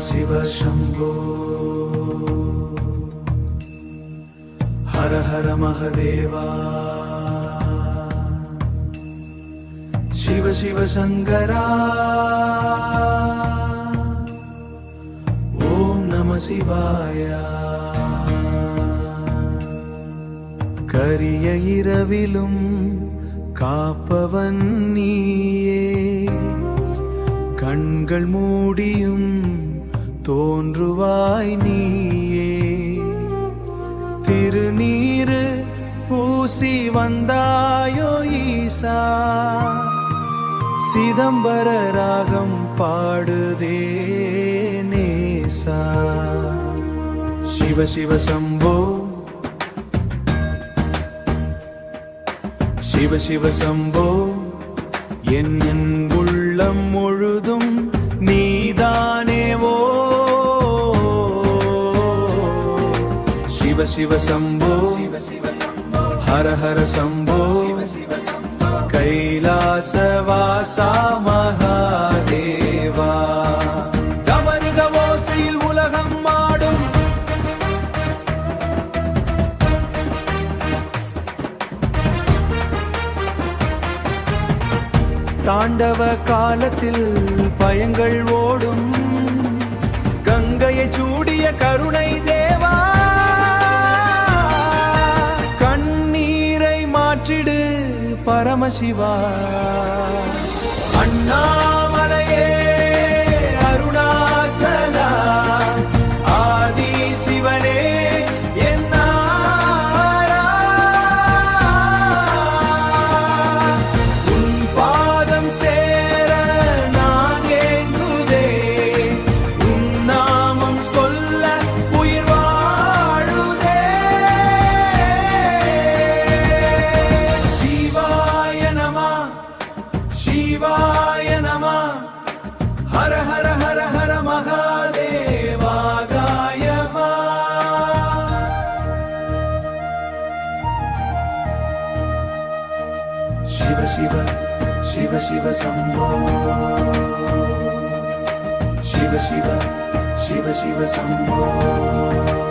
शिव शम्भो हर हर महदेवा शिव शिव शङ्करा ॐ नमः शिवाय கரிய இரவிலும் காப்பவன் நீயே கண்கள் மூடியும் தோன்றுவாய் நீயே திருநீரு பூசி வந்தாயோ ஈசா சிதம்பர ராகம் பாடுதே நேசா சிவ சிவ சம்போ शिव शिव शम्भो என் உள்ளம் முழுதும் நீதானேவோ शिव शिव शम्भो हर हर शम्भो कैलासवासा महादेवा கமருகவோசையில் உலகம் ஆடும் தாண்டவ காலத்தில் பயங்கள் ஓடும் கங்கையை சூடிய கருணை தேவா கண்ணீரை மாற்றிடு பரமசிவா அண்ணாமலையே அருணாசலா ஆதி சிவனே शिवाय नमः हर हर हर हर महादेवा गायमा शिव शिव शिव शिव शम्भो शिव शिव शिव शिव शम्भो